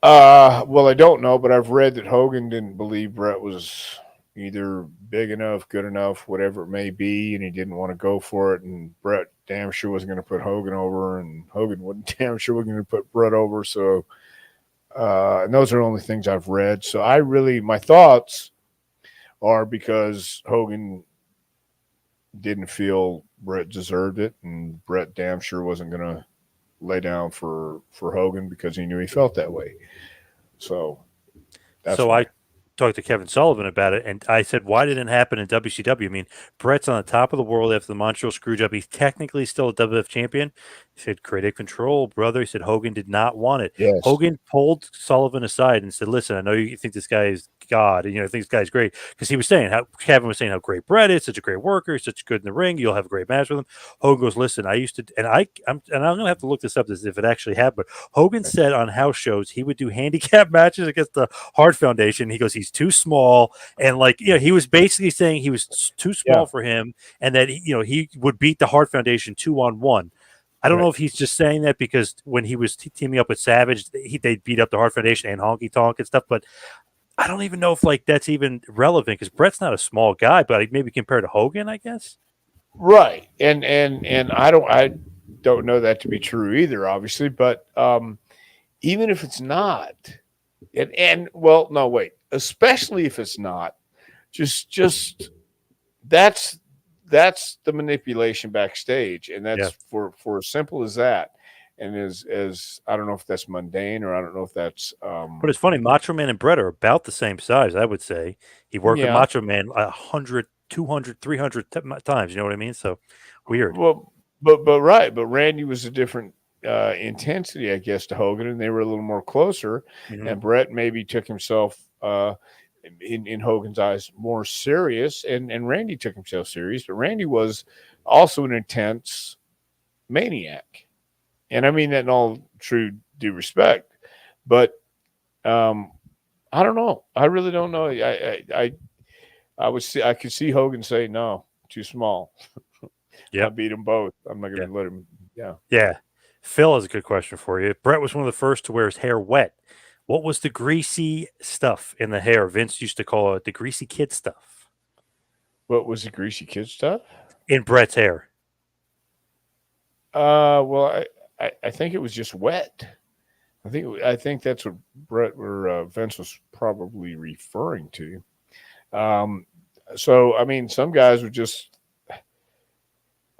Well, I don't know, but I've read that Hogan didn't believe Brett was either big enough, good enough, whatever it may be, and he didn't want to go for it. And Brett damn sure wasn't going to put Hogan over, and Hogan wasn't damn sure wasn't going to put Brett over. So, and those are the only things I've read. So my thoughts are because Hogan didn't feel Brett deserved it, and Brett damn sure wasn't going to lay down for Hogan because he knew he felt that way. So that's So my I talked to Kevin Sullivan about it, and I said, "Why didn't it happen in WCW? I mean, Brett's on the top of the world after the Montreal Screwjob. He's technically still a WWF champion." He said, "Creative control, brother." He said Hogan did not want it. yes, Hogan pulled Sullivan aside and said, "Listen, I know you think this guy is God, and think this guy's great because he was saying how Kevin was saying how great Brett is, such a great worker, he's such good in the ring. You'll have a great match with him." Hogan goes, "Listen, I used to, and I'm gonna have to look this up as if it actually happened." Hogan said on house shows he would do handicap matches against the Hart Foundation. He goes, he's too small, and he was basically saying he was too yeah, small for him, and that he would beat the Hart Foundation 2-on-1. I don't know right. if he's just saying that because when he was teaming up with Savage, they beat up the Hart Foundation and Honky Tonk and stuff, but I don't even know if that's even relevant because Brett's not a small guy, but maybe compared to Hogan, I guess. Right. And I don't know that to be true either, obviously, but even if it's not, and well, no, wait, especially if it's not, just that's that's the manipulation backstage, and Yeah. that's for as simple as that. And as I don't know if that's mundane or I don't know if that's But it's funny, Macho Man and Bret are about the same size, I would say. He worked with yeah. Macho Man 100, 200, 300 times. You know what I mean? So weird. Well, but right, but Randy was a different intensity, I guess, to Hogan, and they were a little more closer. Hmm. And Brett maybe took himself, in Hogan's eyes, more serious, and Randy took himself serious. But Randy was also an intense maniac, and I mean that in all true due respect. But um, I don't know. I really don't know. I could see Hogan say no, too small. I Yep. beat them both. I'm not Yeah. going to let him. Yeah. Yeah. Phil has a good question for you. Bret was one of the first to wear his hair wet. What was the greasy stuff in the hair? Vince used to call it the greasy kid stuff What was the greasy kid stuff? in Bret's hair. Well, I think it was just wet. I think that's what Brett or Vince was probably referring to. Um, so I mean, some guys would just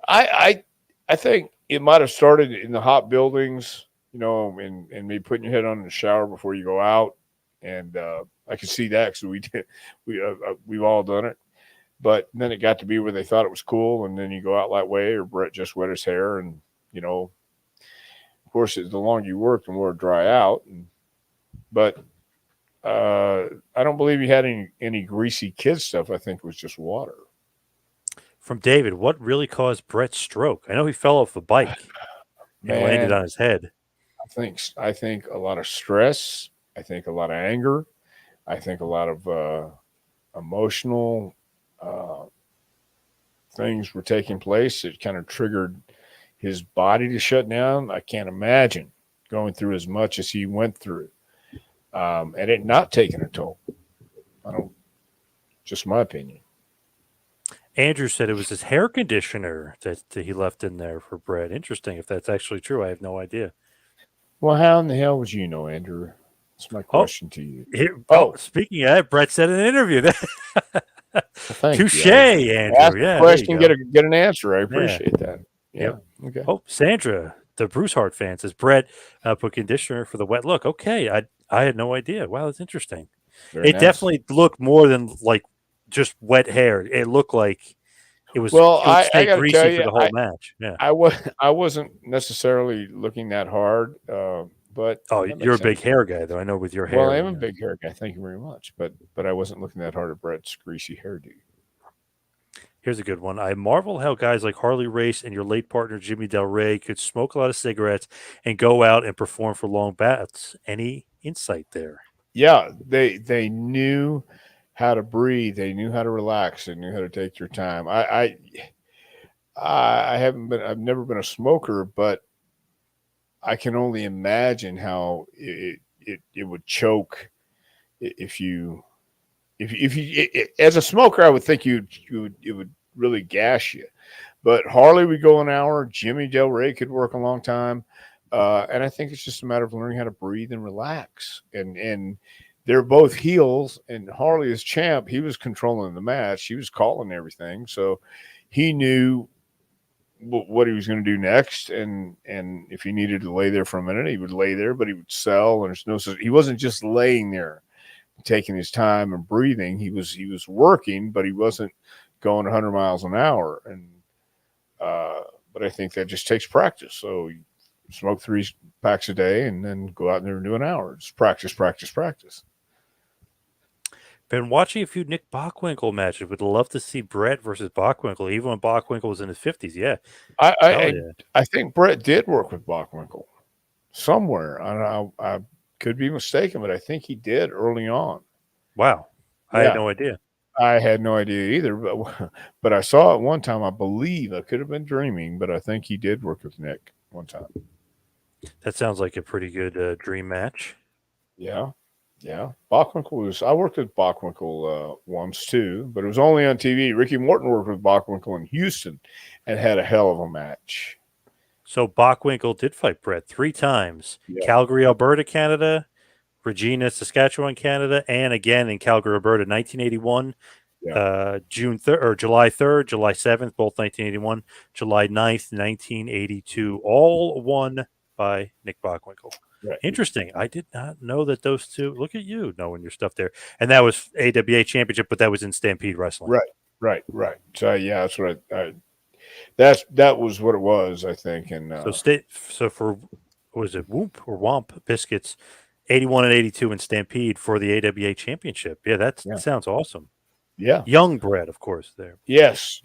I I I think it might have started in the hot buildings, and maybe putting your head on in the shower before you go out, and I could see that because we did we've all done it. But then it got to be where they thought it was cool, and then you go out that way, or Brett just wet his hair, and of course, the longer you work, the more it dry out. But I don't believe he had any greasy kid stuff. I think it was just water. From David, what really caused Brett's stroke? I know he fell off the bike and landed Man, on his head. I think a lot of stress. I think a lot of anger. I think a lot of emotional uh, things were taking place. It kind of triggered his body to shut down. I can't imagine going through as much as he went through, and it not taking a toll. I don't. Just my opinion. Andrew said it was his hair conditioner that he left in there for Brett. Interesting. If that's actually true, I have no idea. Well, how in the hell would you know, Andrew? That's my Oh, question to you. Oh, speaking of that, Brett said in an interview that well, thank touche, you. I Andrew. ask a Yeah, there you question, go. get an answer. I Yeah. appreciate that. Yep. Yeah. Okay. Oh, Sandra, the Bruce Hart fan says Brett put conditioner for the wet look. Okay, I had no idea. Wow, that's interesting. Very It nice. definitely looked more than like just wet hair. It looked like Well, it would I stay got to tell greasy for you, the whole match. Yeah. I wasn't necessarily looking that hard, but Oh, that you're makes a big sense. hair guy, though. I know with your Well, I hair. am a big hair guy. Thank you very much. But I wasn't looking that hard at Brett's greasy hairdo. Here's a good one. I marvel how guys like Harley Race and your late partner Jimmy Del Rey could smoke a lot of cigarettes and go out and perform for long bouts. Any insight there? Yeah, they knew how to breathe. They knew how to relax. They knew how to take their time. I haven't been. I've never been a smoker, but I can only imagine how it would choke if you as a smoker. I would think it would really gas you. But Harley would go an hour. Jimmy Del Rey could work a long time, and I think it's just a matter of learning how to breathe and relax. And they're both heels, and Harley is champ. He was controlling the match. He was calling everything, so he knew what he was going to do next, and if he needed to lay there for a minute, he would lay there, but he would sell. And there's no, he wasn't just laying there taking his time and breathing. He was working, but he wasn't going 100 miles an hour. And uh, but I think that just takes practice. So you smoke 3 packs a day, and then go out there and do an hour. Just practice, practice, practice. Been watching a few Nick Bockwinkel matches. Would love to see Brett versus Bockwinkel, even when Bockwinkel was in his 50s. Yeah. I Hell I, yeah. I think Brett did work with Bachwinkle somewhere. I could be mistaken, but I think he did early on. Wow. I had Yeah, no idea. I had no idea either, but but I saw it one time. I believe I could have been dreaming, but I think he did work with Nick one time. That sounds like a pretty good dream match. Yeah, yeah. Bachwinkle was. I worked with Bachwinkle once too, but it was only on TV. Ricky Morton worked with Bachwinkle in Houston, and had a hell of a match. So Bockwinkel did fight Brett 3 times: Yeah, Calgary, Alberta, Canada; Regina, Saskatchewan, Canada; and again in Calgary, Alberta, 1981, yeah, June 3rd or July 3rd, July 7th, both 1981, July 9th, 1982, all won by Nick Bockwinkel. right, Interesting. I did not know that those two. Look at you knowing your stuff there. And that was AWA Championship, but that was in Stampede Wrestling. right, right. So yeah, that's what that was what it was, I think. And So for was it Whoop or Womp Biscuits, 81 and 82 in Stampede for the AWA Championship. Yeah, that yeah, sounds awesome. yeah. Young Brett, of course, there. Yes.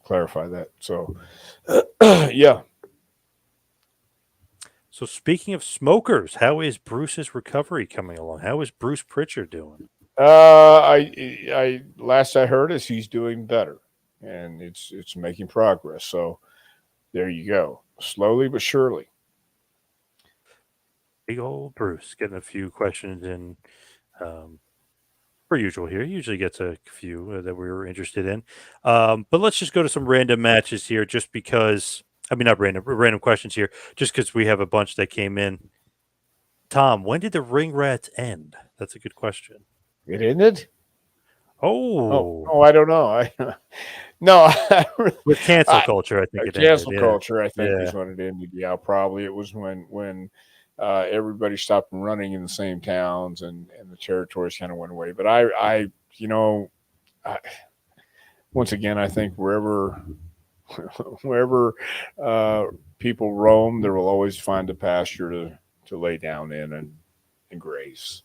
Clarify that. So, yeah. So speaking of smokers, how is Bruce's recovery coming along? How is Bruce Pritchard doing? I last I heard is he's doing better, and it's making progress. So there you go, slowly but surely. Big old Bruce getting a few questions in. Um, per usual here. He usually gets a few that we were interested in. But let's just go to some random matches here, just because. I mean, not random questions here, just because we have a bunch that came in. Tom, when did the ring rats end? That's a good question. It ended. Oh, I don't know. No, with cancel I, culture, I think it ended. cancel Yeah, culture. I think yeah. is when it ended. Yeah, probably it was when everybody stopped running in the same towns and the territories kind of went away. But you know, I, once again, I think wherever people roam, there will always find a pasture to lay down in and graze.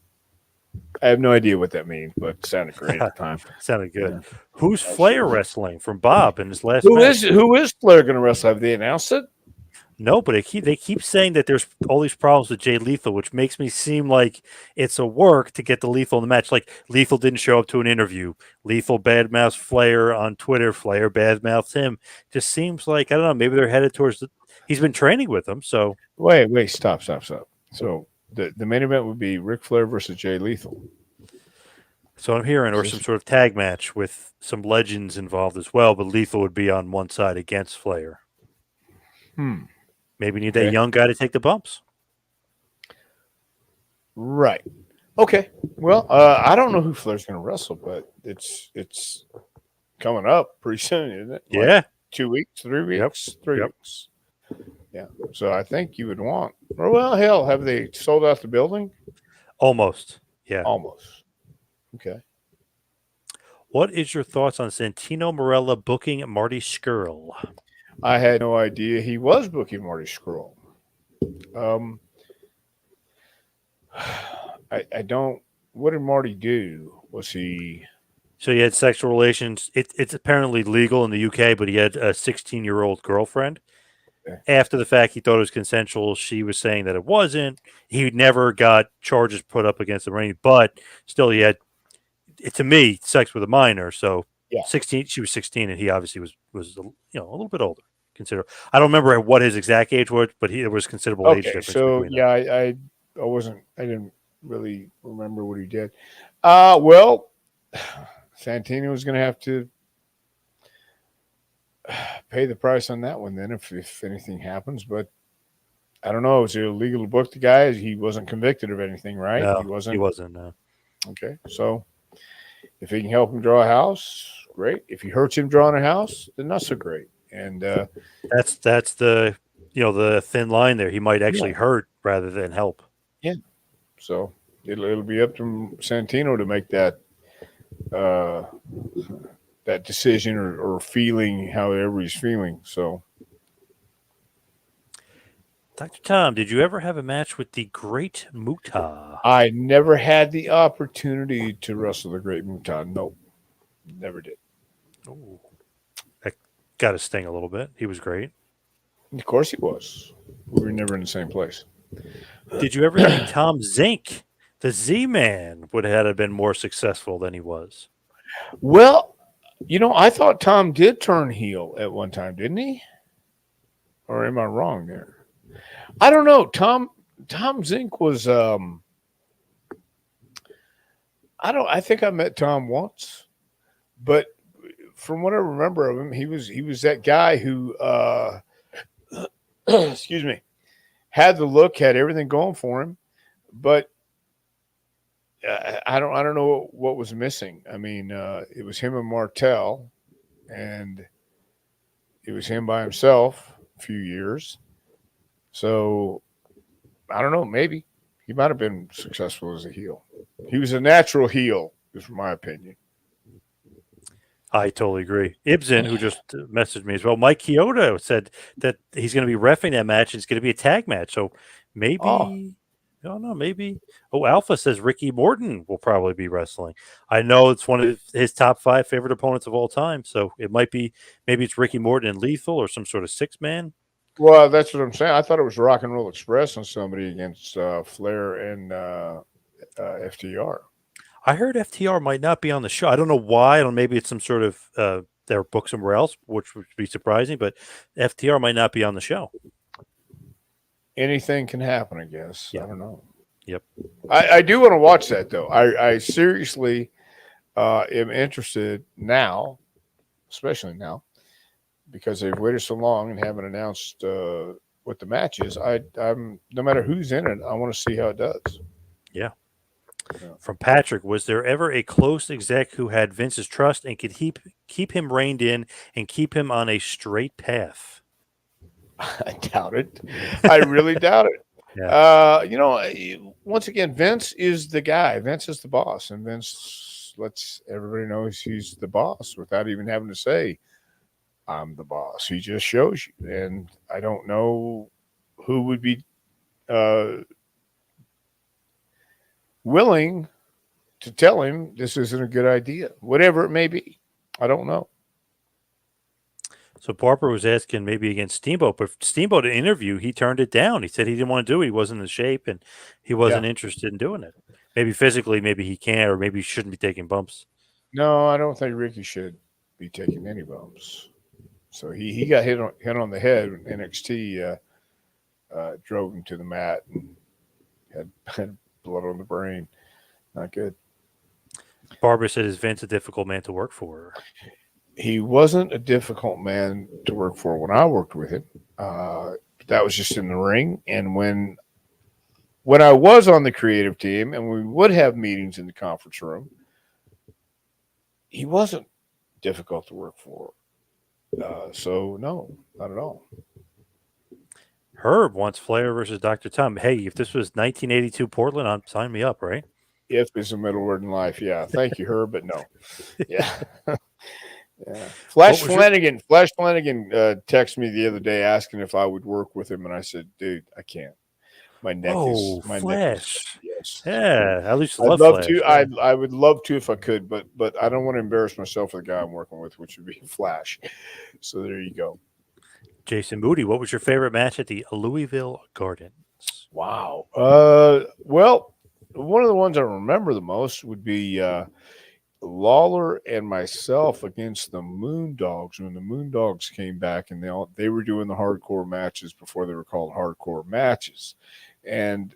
I have no idea what that means, but it sounded great at the time. Sounded good. Yeah, Who's Flair absolutely. wrestling from Bob in his last match? Who is Flair going to wrestle? Have they announced it? No, but they keep saying that there's all these problems with Jay Lethal, which makes me seem like it's a work to get the Lethal in the match. Like Lethal didn't show up to an interview. Lethal badmouths Flair on Twitter. Flair badmouths him. Just seems like I don't know. Maybe they're headed towards. He's been training with them, so Wait, stop. So the main event would be Ric Flair versus Jay Lethal. I'm hearing, or some sort of tag match with some legends involved as well. But Lethal would be on one side against Flair. Maybe need that Okay. young guy to take the bumps. Right. Okay. Well, I don't know who Flair's going to wrestle, but it's coming up pretty soon, isn't it? Like Yeah. 2 weeks, 3 weeks, Yep. 3 Yep. weeks. Yeah. So I think you would want. Or well, hell, have they sold out the building? Almost. Yeah. Almost. Okay. What is your thoughts on Santino Marella booking Marty Skrull? I had no idea he was booking Marty Scurll. Um, I don't. What did Marty do? Was he? So he had sexual relations. It's apparently legal in the UK, but he had a 16-year-old girlfriend. Okay. After the fact, he thought it was consensual. She was saying that it wasn't. He never got charges put up against him or anything, but still, he had, to me, sex with a minor. So Yeah. 16, she was 16, and he obviously was a little bit older. Consider. I don't remember what his exact age was, but there was considerable age Okay. difference So between them. yeah, I wasn't. I didn't really remember what he did. Well, Santino was going to have to pay the price on that one then if anything happens. But I don't know. Is it illegal to book the guy? He wasn't convicted of anything, right? No, He wasn't. he wasn't. No. Okay. So if he can help him draw a house, great. If he hurts him drawing a house, then not so great. And That's the the thin line there. He might actually hurt rather than help. yeah. So it'll be up to Santino to make that that decision or feeling however he's feeling. So Dr. Tom, did you ever have a match with the Great Muta? I never had the opportunity to wrestle the Great Muta. Nope. Never did. Ooh. That got to sting a little bit. He was great. Of course he was. We were never in the same place. Did you ever think Tom Zink, the Z-Man, would have been more successful than he was? Well, I thought Tom did turn heel at one time, didn't he? Or am I wrong there? I don't know. Tom Zink was I think I met Tom once, but from what I remember of him, he was that guy who excuse me, had the look, had everything going for him, but I don't know what was missing. I mean, it was him and Martel, and it was him by himself a few years. So I don't know. Maybe he might have been successful as a heel. He was a natural heel, is my opinion. I totally agree. Ibsen, who just messaged me as well, Mike Chiodo said that he's going to be reffing that match. It's going to be a tag match. So maybe, I don't know, maybe. Oh, Alpha says Ricky Morton will probably be wrestling. I know it's one of his top 5 favorite opponents of all time. So it might be, maybe it's Ricky Morton and Lethal or some sort of 6-man. Well, that's what I'm saying. I thought it was Rock and Roll Express on somebody against Flair and FTR. I heard FTR might not be on the show. I don't know why. I don't know, maybe it's some sort of they're booked somewhere else, which would be surprising, but FTR might not be on the show. Anything can happen, I guess. Yep. I don't know. Yep. I do want to watch that though. I seriously am interested now, especially now, because they've waited so long and haven't announced what the match is. I'm no matter who's in it, I want to see how it does. Yeah. Yeah. From Patrick, was there ever a close exec who had Vince's trust and could keep him reined in and keep him on a straight path? I doubt it. I really doubt it. Yeah. Once again, Vince is the guy. Vince is the boss, and Vince lets everybody know he's the boss without even having to say, "I'm the boss." He just shows you, and I don't know who would be uh, willing to tell him this isn't a good idea, whatever it may be. I don't know. So Barber was asking maybe against Steamboat, but Steamboat in an interview, he turned it down. He said he didn't want to do it. He wasn't in shape and he Yeah. wasn't interested in doing it. Maybe physically, maybe he can't, or maybe he shouldn't be taking bumps. No, I don't think Ricky should be taking any bumps. So he got hit on the head. NXT drove him to the mat and had blood on the brain. Not good. Barber said, "Is Vince a difficult man to work for?" He wasn't a difficult man to work for when I worked with him. That was just in the ring, and when I was on the creative team and we would have meetings in the conference room, he wasn't difficult to work for. So no, not at all. Herb wants Flair versus Dr. Tom. Hey, if this was 1982 Portland, sign me up, right? If is a middle word in life, yeah. Thank you, Herb, but no. Yeah. Yeah. Flash Flanagan texted me the other day asking if I would work with him, and I said, "Dude, I can't. My neck is Flash. yes. Yeah, I used to I'd love love Flash. to. Yeah. I would love to if I could, but I don't want to embarrass myself with the guy I'm working with, which would be Flash. So there you go. Jason Moody, what was your favorite match at the Louisville Gardens? Wow. Well, one of the ones I remember the most would be Lawler and myself against the Moondogs when the Moondogs came back and they were doing the hardcore matches before they were called hardcore matches, and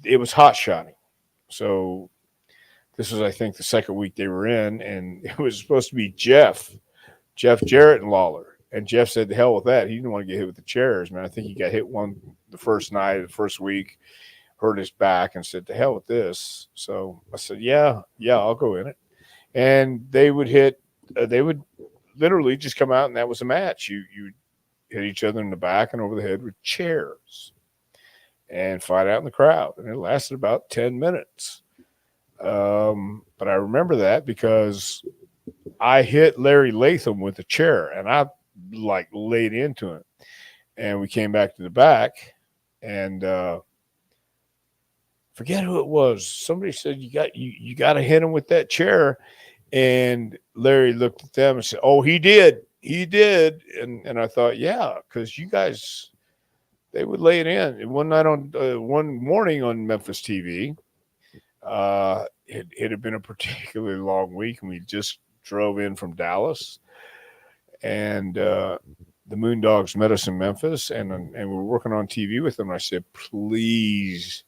it was hot shotting. So this was, I think, the second week they were in, and it was supposed to be Jeff Jarrett, and Lawler. And Jeff said, "The hell with that." He didn't want to get hit with the chairs, man. I think he got hit one the first night, the first week, hurt his back, and said, "The hell with this." So I said, "Yeah, I'll go in it." And they would they would literally just come out, and that was a match. You hit each other in the back and over the head with chairs, and fight out in the crowd, and it lasted about 10 minutes. But I remember that because I hit Larry Latham with a chair, and I like laid into him, and we came back to the back, and forget who it was. Somebody said you got to hit him with that chair, and Larry looked at them and said, "Oh, he did, and I thought, yeah, because you guys they would lay it in. And one night on one morning on Memphis TV, it had been a particularly long week, and we just drove in from Dallas, and the Moondogs met us in Memphis, and we were working on TV with them. And I said, "Please,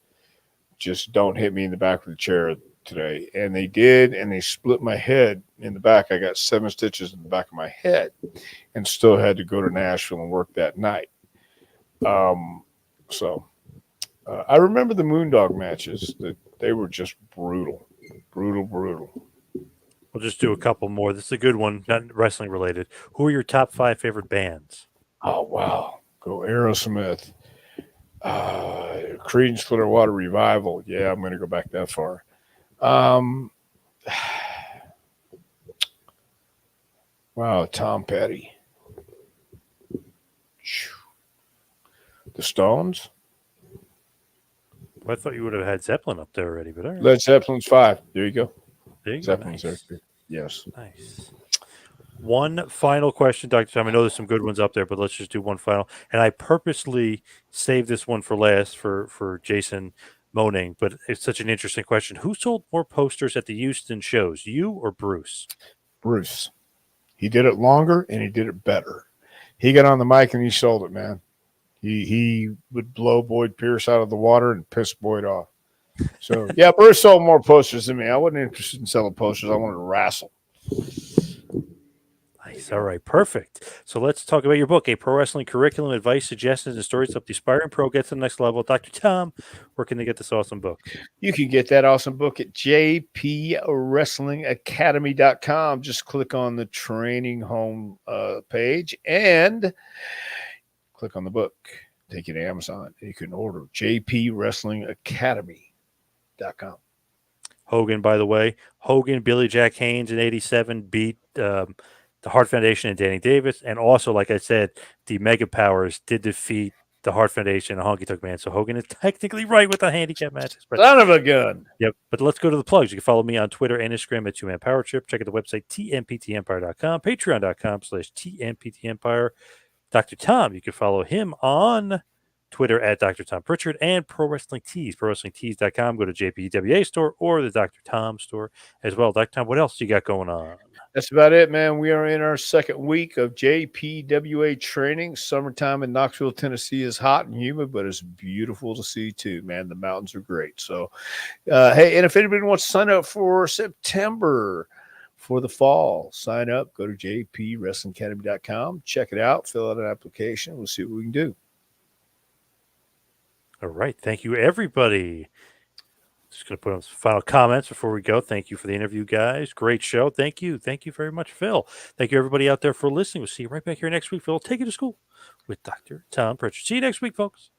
just don't hit me in the back of the chair today." And they did, and they split my head in the back. I got 7 stitches in the back of my head, and still had to go to Nashville and work that night. So I remember the Moondog matches; that they were just brutal. We'll just do a couple more. This is a good one, not wrestling related. Who are your top 5 favorite bands? Oh wow, go Aerosmith. Creedence Clearwater Revival. Yeah, I'm going to go back that far. Wow, Tom Petty. The Stones. Well, I thought you would have had Zeppelin up there already, but all right. Led Zeppelin's 5. There you go. There you go. Zeppelin's Nice. there. Yes. Nice. One final question, Dr. Tom. I know there's some good ones up there, but let's just do one final. And I purposely saved this one for last for Jason Moaning, but it's such an interesting question. Who sold more posters at the Houston shows, you or Bruce? Bruce. He did it longer and he did it better. He got on the mic and he sold it, man. He would blow Boyd Pierce out of the water and piss Boyd off. So yeah, Bruce sold more posters than me. I wasn't interested in selling posters. I wanted to wrestle. Nice. All right. Perfect. So let's talk about your book, A Pro Wrestling Curriculum, Advice, Suggestions, and Stories to Help the Aspiring Pro Get to the Next Level. Dr. Tom, where can they get this awesome book? You can get that awesome book at jpwrestlingacademy.com. Just click on the training home page and click on the book. Take you to Amazon. You can order jpwrestlingacademy.com. Hogan, by the way, Billy Jack Haynes in '87 beat the Hart Foundation and Danny Davis, and also, like I said, the Mega Powers did defeat the Hart Foundation and Honky Tonk Man. So Hogan is technically right with the handicap matches. But Son of a gun. Yep. But let's go to the plugs. You can follow me on Twitter and Instagram at 2Man Power Trip. Check out the website, tmptempire.com, patreon.com/tmptempire. Dr. Tom, you can follow him on Twitter at Dr. Tom Pritchard and Pro Wrestling Tees, ProWrestlingTees.com. Go to JPWA store or the Dr. Tom store as well. Dr. Tom, what else you got going on? That's about it, man. We are in our second week of JPWA training. Summertime in Knoxville, Tennessee is hot and humid, but it's beautiful to see too, man. The mountains are great. So, hey, and if anybody wants to sign up for September for the fall, sign up. Go to jpwrestlingacademy.com. Check it out. Fill out an application. We'll see what we can do. All right. Thank you, everybody. Just going to put on some final comments before we go. Thank you for the interview, guys. Great show. Thank you. Thank you very much, Phil. Thank you, everybody out there, for listening. We'll see you right back here next week. Phil, take you to school with Dr. Tom Pritchard. See you next week, folks.